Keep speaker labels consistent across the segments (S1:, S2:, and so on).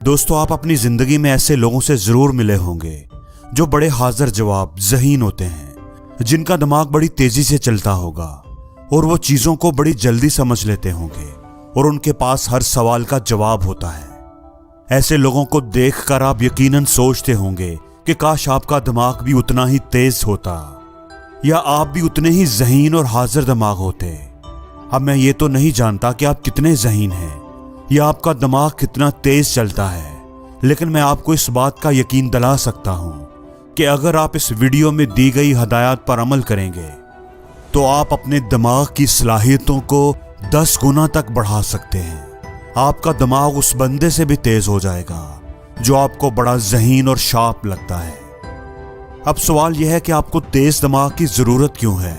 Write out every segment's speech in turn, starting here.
S1: दोस्तों, आप अपनी जिंदगी में ऐसे लोगों से जरूर मिले होंगे जो बड़े हाजिर जवाब ज़हीन होते हैं, जिनका दिमाग बड़ी तेजी से चलता होगा और वो चीजों को बड़ी जल्दी समझ लेते होंगे और उनके पास हर सवाल का जवाब होता है। ऐसे लोगों को देखकर आप यकीनन सोचते होंगे कि काश आपका दिमाग भी उतना ही तेज होता या आप भी उतने ही ज़हीन और हाजिर दिमाग होते। अब मैं ये तो नहीं जानता कि आप कितने ज़हीन हैं या आपका दिमाग कितना तेज चलता है, लेकिन मैं आपको इस बात का यकीन दिला सकता हूं कि अगर आप इस वीडियो में दी गई हदायत पर अमल करेंगे तो आप अपने दिमाग की सलाहियतों को 10 गुना तक बढ़ा सकते हैं। आपका दिमाग उस बंदे से भी तेज हो जाएगा जो आपको बड़ा ज़हीन और शार्प लगता है। अब सवाल यह है कि आपको तेज दिमाग की जरूरत क्यों है?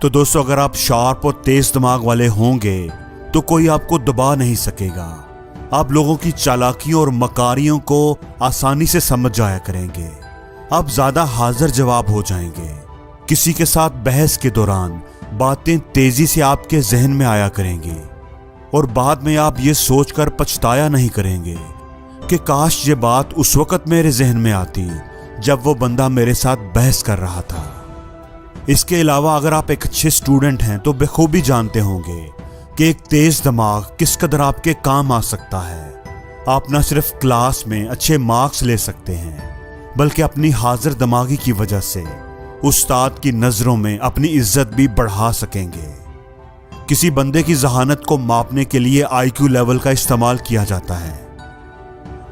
S1: तो दोस्तों, अगर आप शार्प और तेज दिमाग वाले होंगे तो कोई आपको दबा नहीं सकेगा। आप लोगों की चालाकियों और मकारियों को आसानी से समझ जाया करेंगे। आप ज्यादा हाजिर जवाब हो जाएंगे। किसी के साथ बहस के दौरान बातें तेजी से आपके जहन में आया करेंगी और बाद में आप ये सोचकर पछताया नहीं करेंगे कि काश ये बात उस वक्त मेरे जहन में आती जब वो बंदा मेरे साथ बहस कर रहा था। इसके अलावा अगर आप एक अच्छे स्टूडेंट हैं तो बखूबी जानते होंगे कि एक तेज दिमाग किस कदर आपके काम आ सकता है। आप न सिर्फ क्लास में अच्छे मार्क्स ले सकते हैं, बल्कि अपनी हाजिर दिमागी की वजह से उस्ताद की नजरों में अपनी इज्जत भी बढ़ा सकेंगे। किसी बंदे की जहानत को मापने के लिए IQ लेवल का इस्तेमाल किया जाता है।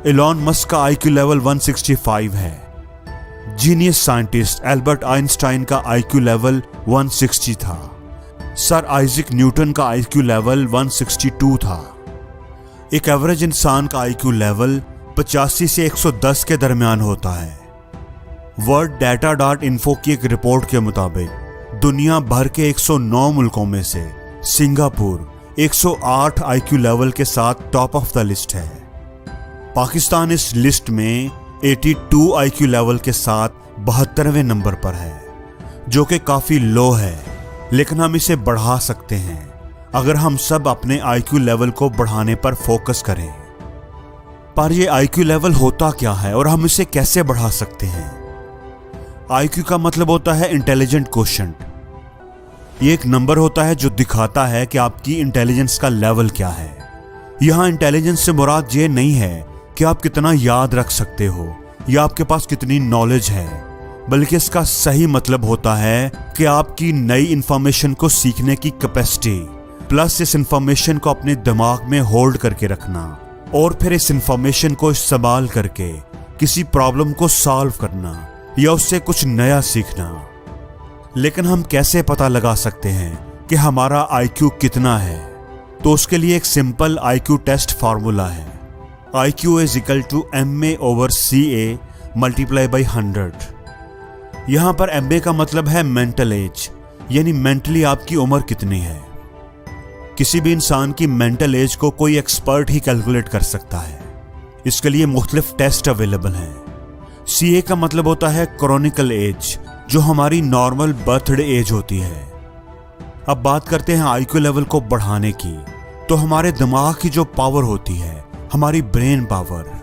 S1: एलॉन मस्क का IQ लेवल 165 है। जीनियस साइंटिस्ट एल्बर्ट आइंस्टाइन का IQ लेवल 160 था। सर आइजैक न्यूटन का IQ लेवल 162 था। एक एवरेज इंसान का IQ लेवल 85 से 110 के दरमियान होता है। वर्ल्ड डाटा डॉट इन्फो की एक रिपोर्ट के मुताबिक दुनिया भर के 109 मुल्कों में से सिंगापुर 108 IQ लेवल के साथ टॉप ऑफ द लिस्ट है। पाकिस्तान इस लिस्ट में 82 IQ लेवल के साथ 72वें नंबर पर है, जो कि काफी लो है, लेकिन हम इसे बढ़ा सकते हैं अगर हम सब अपने IQ लेवल को बढ़ाने पर फोकस करें। पर यह IQ लेवल होता क्या है और हम इसे कैसे बढ़ा सकते हैं? IQ का मतलब होता है इंटेलिजेंट क्वोशंट। ये एक नंबर होता है जो दिखाता है कि आपकी इंटेलिजेंस का लेवल क्या है। यहां इंटेलिजेंस से मुराद ये नहीं है कि आप कितना याद रख सकते हो या आपके पास कितनी नॉलेज है, बल्कि इसका सही मतलब होता है कि आपकी नई इंफॉर्मेशन को सीखने की कैपेसिटी प्लस इस इंफॉर्मेशन को अपने दिमाग में होल्ड करके रखना और फिर इस इंफॉर्मेशन को इस्तेमाल करके किसी प्रॉब्लम को सॉल्व करना या उससे कुछ नया सीखना। लेकिन हम कैसे पता लगा सकते हैं कि हमारा IQ कितना है? तो उसके लिए एक सिंपल IQ टेस्ट फार्मूला है। IQ is equal to MA/CA multiply by 100। यहां पर MA का मतलब है मेंटल एज, यानी मेंटली आपकी उम्र कितनी है। किसी भी इंसान की मेंटल एज को कोई एक्सपर्ट ही कैलकुलेट कर सकता है। इसके लिए मुख्तलिफ टेस्ट अवेलेबल हैं। CA का मतलब होता है क्रॉनिकल एज, जो हमारी नॉर्मल बर्थडे एज होती है। अब बात करते हैं IQ लेवल को बढ़ाने की, तो हमारे दिमाग की जो पावर होती है, हमारी ब्रेन पावर,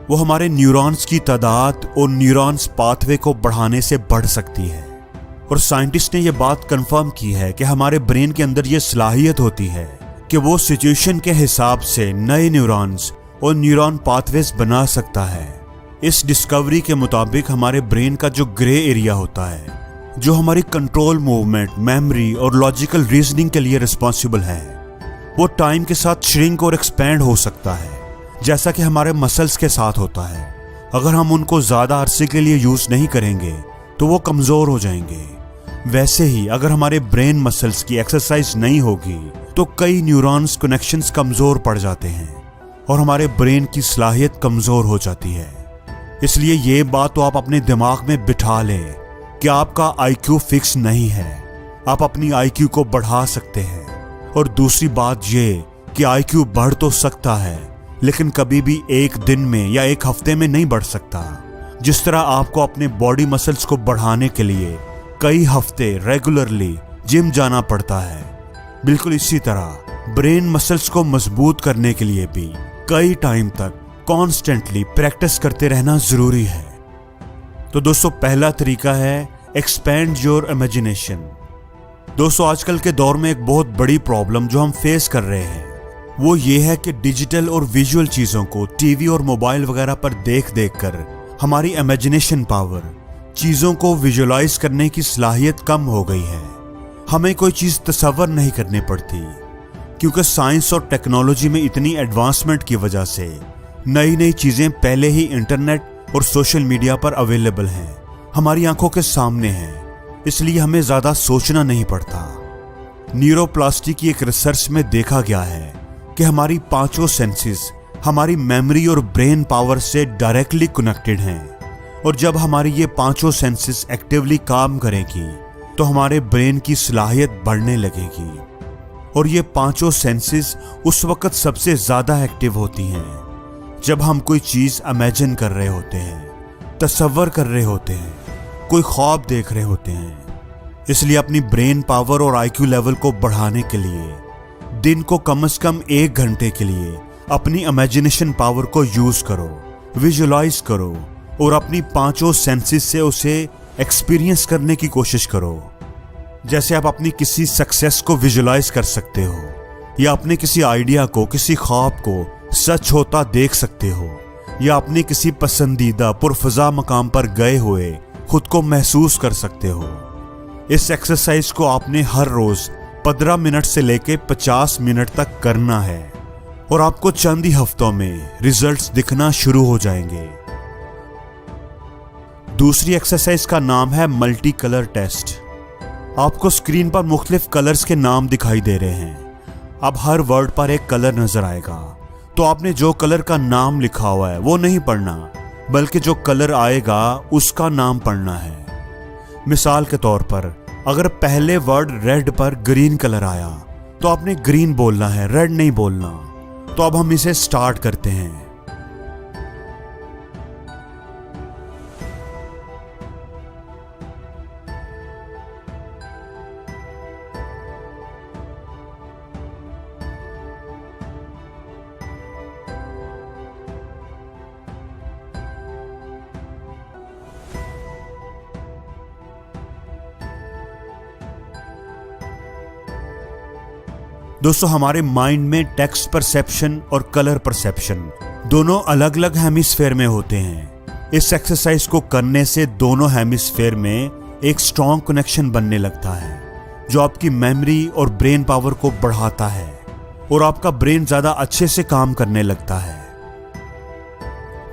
S1: वो हमारे न्यूरॉन्स की तादाद और न्यूरॉन्स पाथवे को बढ़ाने से बढ़ सकती है। और साइंटिस्ट ने यह बात कंफर्म की है कि हमारे ब्रेन के अंदर यह सलाहियत होती है कि वो सिचुएशन के हिसाब से नए न्यूरॉन्स और न्यूरॉन पाथवेज बना सकता है। इस डिस्कवरी के मुताबिक हमारे ब्रेन का जो ग्रे एरिया होता है, जो हमारी कंट्रोल मूवमेंट, मेमोरी और लॉजिकल रीजनिंग के लिए रिस्पॉन्सिबल है, वो टाइम के साथ श्रिंक और एक्सपैंड हो सकता है, जैसा कि हमारे मसल्स के साथ होता है। अगर हम उनको ज्यादा अरसे के लिए यूज नहीं करेंगे तो वो कमजोर हो जाएंगे। वैसे ही अगर हमारे ब्रेन मसल्स की एक्सरसाइज नहीं होगी तो कई न्यूरॉन्स कनेक्शंस कमजोर पड़ जाते हैं और हमारे ब्रेन की सलाहियत कमजोर हो जाती है। इसलिए ये बात तो आप अपने दिमाग में बिठा लें कि आपका IQ फिक्स नहीं है, आप अपनी IQ को बढ़ा सकते हैं। और दूसरी बात ये कि IQ बढ़ तो सकता है, लेकिन कभी भी एक दिन में या एक हफ्ते में नहीं बढ़ सकता। जिस तरह आपको अपने बॉडी मसल्स को बढ़ाने के लिए कई हफ्ते रेगुलरली जिम जाना पड़ता है, बिल्कुल इसी तरह ब्रेन मसल्स को मजबूत करने के लिए भी कई टाइम तक कॉन्स्टेंटली प्रैक्टिस करते रहना जरूरी है। तो दोस्तों, पहला तरीका है एक्सपैंड योर इमेजिनेशन। दोस्तों, आजकल के दौर में एक बहुत बड़ी प्रॉब्लम जो हम फेस कर रहे हैं वो ये है कि डिजिटल और विजुअल चीजों को टीवी और मोबाइल वगैरह पर देख देख कर हमारी इमेजिनेशन पावर, चीजों को विजुअलाइज करने की सलाहियत कम हो गई है। हमें कोई चीज तसव्वुर नहीं करनी पड़ती क्योंकि साइंस और टेक्नोलॉजी में इतनी एडवांसमेंट की वजह से नई नई चीजें पहले ही इंटरनेट और सोशल मीडिया पर अवेलेबल हैं, हमारी आंखों के सामने हैं, इसलिए हमें ज्यादा सोचना नहीं पड़ता। न्यूरोप्लास्टी की एक रिसर्च में देखा गया है कि हमारी पांचों सेंसेस हमारी मेमोरी और ब्रेन पावर से डायरेक्टली कनेक्टेड हैं, और जब हमारी ये पांचों सेंसेस एक्टिवली काम करेंगी तो हमारे ब्रेन की सलाहियत बढ़ने लगेगी। और ये पांचों सेंसेस उस वक्त सबसे ज्यादा एक्टिव होती हैं जब हम कोई चीज इमेजिन कर रहे होते हैं, तसव्वुर कर रहे होते हैं, कोई ख्वाब देख रहे होते हैं। इसलिए अपनी ब्रेन पावर और आईक्यू लेवल को बढ़ाने के लिए दिन को कम से कम 1 घंटे के लिए अपनी इमेजिनेशन पावर को यूज करो, विजुअलाइज करो और अपनी पांचों सेंसेस से उसे एक्सपीरियंस करने की कोशिश करो। जैसे आप अपनी किसी सक्सेस को विजुअलाइज कर सकते हो या अपने किसी आइडिया को, किसी ख्वाब को सच होता देख सकते हो, या अपने किसी पसंदीदा पुरफजा मकाम पर गए हुए खुद को महसूस कर सकते हो। इस एक्सरसाइज को आपने हर रोज 15 मिनट से लेके 50 मिनट तक करना है और आपको चंद ही हफ्तों में रिजल्ट्स दिखना शुरू हो जाएंगे। दूसरी एक्सरसाइज का नाम है मल्टी कलर टेस्ट। आपको स्क्रीन पर मुख्तलिफ कलर्स के नाम दिखाई दे रहे हैं। अब हर वर्ड पर एक कलर नजर आएगा, तो आपने जो कलर का नाम लिखा हुआ है वो नहीं पढ़ना, बल्कि जो कलर आएगा उसका नाम पढ़ना है। मिसाल के तौर पर अगर पहले वर्ड रेड पर ग्रीन कलर आया तो आपने ग्रीन बोलना है, रेड नहीं बोलना। तो अब हम इसे स्टार्ट करते हैं। दोस्तों, हमारे माइंड में टेक्स्ट परसेप्शन और कलर परसेप्शन दोनों अलग अलग हेमिस्फेयर में होते हैं। इस एक्सरसाइज को करने से दोनों हेमिस्फेयर में एक स्ट्रॉन्ग कनेक्शन बनने लगता है जो आपकी मेमोरी और ब्रेन पावर को बढ़ाता है और आपका ब्रेन ज्यादा अच्छे से काम करने लगता है।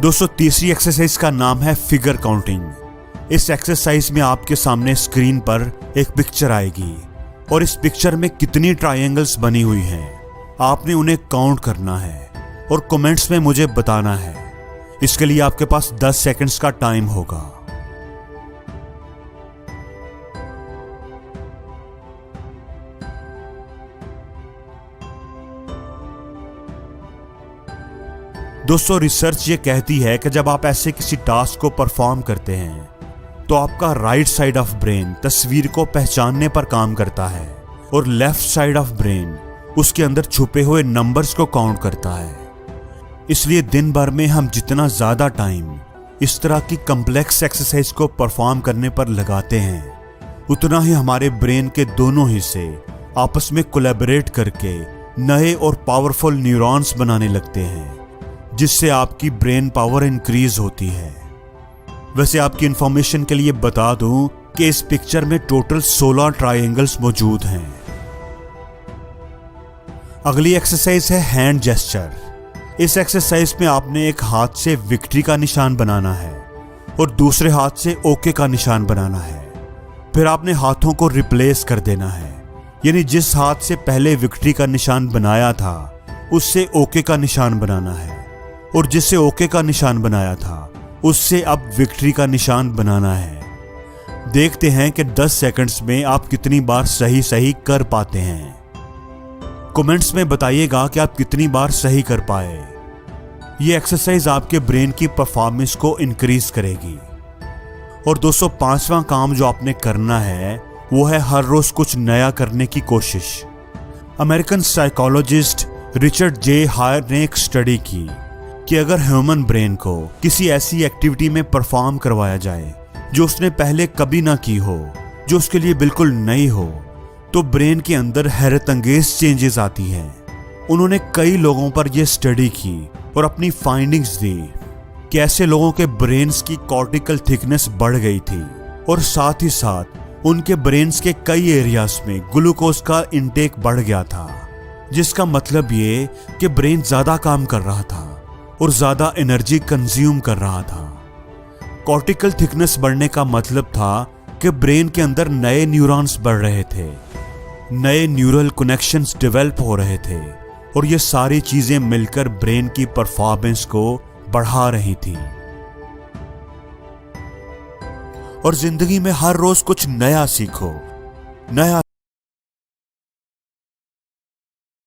S1: दोस्तों, तीसरी एक्सरसाइज का नाम है फिगर काउंटिंग। इस एक्सरसाइज में आपके सामने स्क्रीन पर एक पिक्चर आएगी और इस पिक्चर में कितनी ट्रायंगल्स बनी हुई हैं, आपने उन्हें काउंट करना है और कमेंट्स में मुझे बताना है। इसके लिए आपके पास 10 सेकंड्स का टाइम होगा। दोस्तों, रिसर्च ये कहती है कि जब आप ऐसे किसी टास्क को परफॉर्म करते हैं तो आपका राइट साइड ऑफ ब्रेन तस्वीर को पहचानने पर काम करता है और लेफ्ट साइड ऑफ ब्रेन उसके अंदर छुपे हुए नंबर्स को काउंट करता है। इसलिए दिन भर में हम जितना ज्यादा टाइम इस तरह की कॉम्प्लेक्स एक्सरसाइज को परफॉर्म करने पर लगाते हैं, उतना ही हमारे ब्रेन के दोनों हिस्से आपस में कोलैबोरेट करके नए और पावरफुल न्यूरॉन्स बनाने लगते हैं, जिससे आपकी ब्रेन पावर इंक्रीज होती है। वैसे आपकी इंफॉर्मेशन के लिए बता दूं कि इस पिक्चर में टोटल 16 ट्रायंगल्स मौजूद हैं। अगली एक्सरसाइज है हैंड जेस्चर। इस एक्सरसाइज में आपने एक हाथ से विक्ट्री का निशान बनाना है और दूसरे हाथ से ओके का निशान बनाना है। फिर आपने हाथों को रिप्लेस कर देना है, यानी जिस हाथ से पहले विक्ट्री का निशान बनाया था उससे ओके का निशान बनाना है, और जिससे ओके का निशान बनाया था उससे अब विक्ट्री का निशान बनाना है। देखते हैं कि 10 सेकंड्स में आप कितनी बार सही सही कर पाते हैं। कमेंट्स में बताइएगा कि आप कितनी बार सही कर पाए। ये एक्सरसाइज आपके ब्रेन की परफॉर्मेंस को इंक्रीज करेगी। और दोस्तों, 5वां काम जो आपने करना है वो है हर रोज कुछ नया करने की कोशिश। American psychologist Richard J higher ने एक स्टडी की कि अगर ह्यूमन ब्रेन को किसी ऐसी एक्टिविटी में परफॉर्म करवाया जाए जो उसने पहले कभी ना की हो, जो उसके लिए बिल्कुल नई हो, तो ब्रेन के अंदर हैरत अंगेज चेंजेस आती हैं। उन्होंने कई लोगों पर यह स्टडी की और अपनी फाइंडिंग्स दी कि ऐसे लोगों के ब्रेन्स की कॉर्टिकल थिकनेस बढ़ गई थी और साथ ही साथ उनके ब्रेन्स के कई एरियाज में ग्लूकोज का इंटेक बढ़ गया था, जिसका मतलब ये कि ब्रेन ज्यादा काम कर रहा था और ज्यादा एनर्जी कंज्यूम कर रहा था। कॉर्टिकल थिकनेस बढ़ने का मतलब था कि ब्रेन के अंदर नए न्यूरॉन्स बढ़ रहे थे, नए न्यूरल कनेक्शंस डेवलप हो रहे थे और ये सारी चीजें मिलकर ब्रेन की परफॉर्मेंस को बढ़ा रही थी। और जिंदगी में हर रोज कुछ नया सीखो, नया